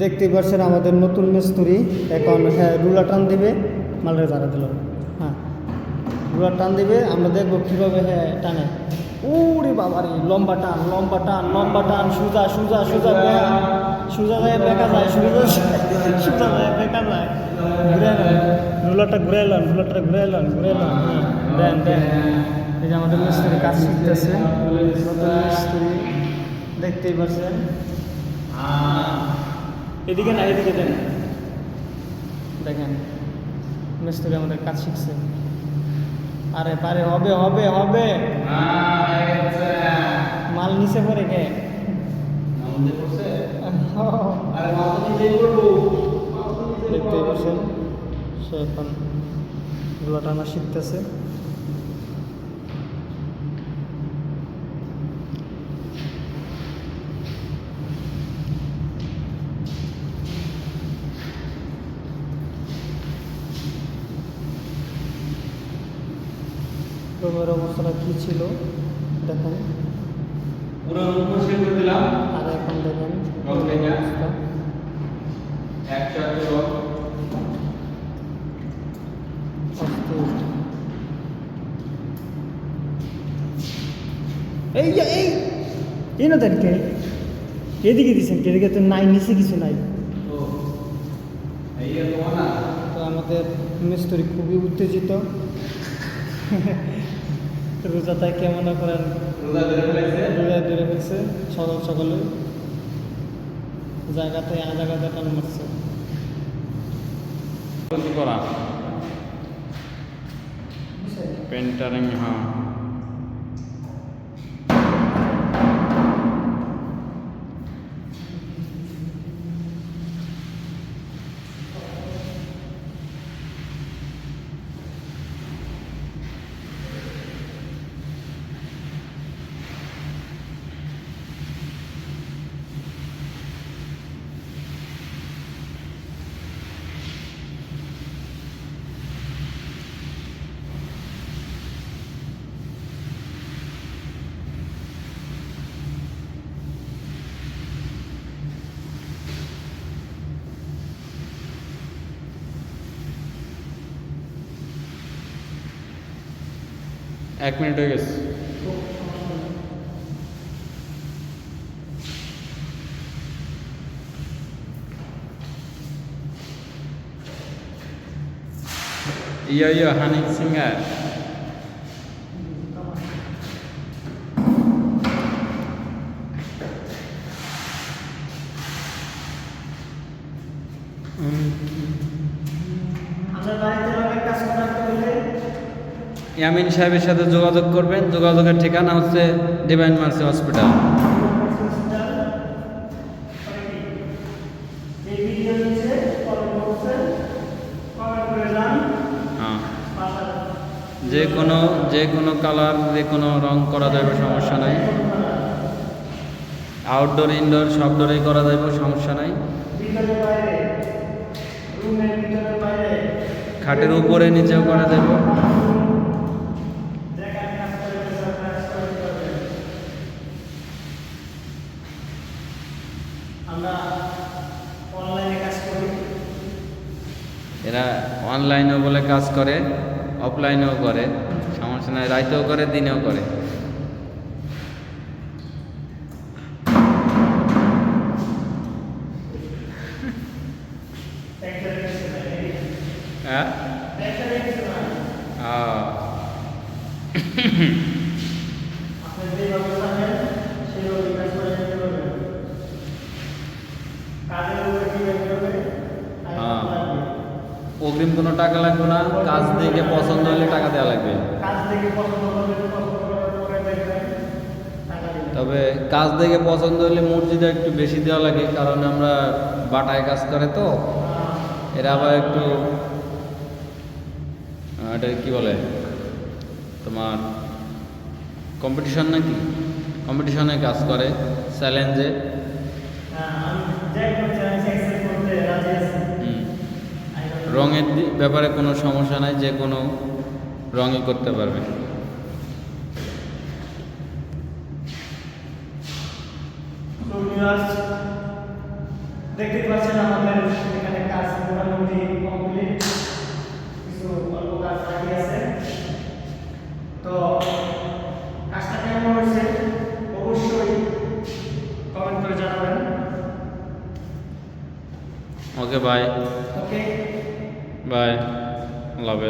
দেখতেই পাচ্ছেন আমাদের নতুন মিস্ত্রি এখন রুলার টান দিবে, মালের ধারা দিল। হ্যাঁ, রুলার টান দিবে, আমরা দেখবো কীভাবে টানে। ওরে বাবারে, লম্বা টান লম্বা টান লম্বা টান, সোজা সোজা সোজা সোজা যায় বেঁকা যায়, সোজা সোজা যায় বেঁকা যায়। ঘুরে এলাম রুলারটা, ঘুরে এলাম রুলারটা, ঘুরে এলাম ঘুরে এলাম। হ্যাঁ, দেন দেন। এই যে আমাদের মিস্ত্রি কাজ শিখতেছে, নতুন মিস্ত্রি, দেখতেই পাচ্ছেন। এদিকে না, এদিকে দেন, দেখেন মিস্ত্রি আমাদের কাজ শিখছে। আরে পারে, হবে হবে হবে। মাল নিচে পড়ে গে, দেখতেই পাচ্ছেন সে এখন গুলা টানা শিখতেছে। রুমের অবস্থাটা কী ছিল দেখেন, পুরো রুম শেষ করে দিলাম। আর এখন দেখেন অবস্থা। এই এই এই না দেন কে, এদিকে দিচ্ছেন কে, এদিকে তো নাই, নিচে কিছু নাই। তো আমাদের মিস্ত্রি খুবই উত্তেজিত। রোজাটায় কেমন করেন, রোজা ধরে ফেলছে সকাল সকালে, জায়গাতে জায়গাতে টান মারছে। করা পেন্টারিং, হ্যাঁ এক মিনিট হয়ে গেছে। ইয়া হানি সিঙ্গার ইয়ামিন সাহেবের সাথে যোগাযোগ করবেন। যোগাযোগের ঠিকানা হচ্ছে ডিভাইন মার্সি হসপিটাল। হ্যাঁ, যে কোনো কালার, যে কোনো রং করা যাবে, সমস্যা নাই। আউটডোর ইনডোর সব ডোরেই করা যাবে, সমস্যা নাই। খাটের উপরে নিচেও করা যাবে। এরা অনলাইনেও বলে কাজ করে, অফলাইনেও করে, সমস্যা নাই। রাতেও করে, দিনেও করে। হ্যাঁ, অগ্রিম কোনো টাকা লাগবে না, কাজ দেখে পছন্দ হলে টাকা দেওয়া লাগবে। তবে কাজ দেখে পছন্দ হলে মসজিদে একটু বেশি দেওয়া লাগে, কারণ আমরা বাটায় কাজ করে তো, এরা আবার একটু এটা কি বলে তোমার কম্পিটিশন নাকি, কম্পিটিশনে কাজ করে, চ্যালেঞ্জে। রঙের ব্যাপারে কোনো সমস্যা নাই, যে কোনো রঙই করতে পারবে। দেখতে পাচ্ছেন আমাদের এখানে কাজ মোটামুটি কমপ্লিট, কিছু অল্প কাজ বাকি আছে। তো কাজটা কেমন হয়েছে অবশ্যই কমেন্ট করে জানাবেন। ওকে বাই ওকে, বাই, আল্লাহ হাফেজ।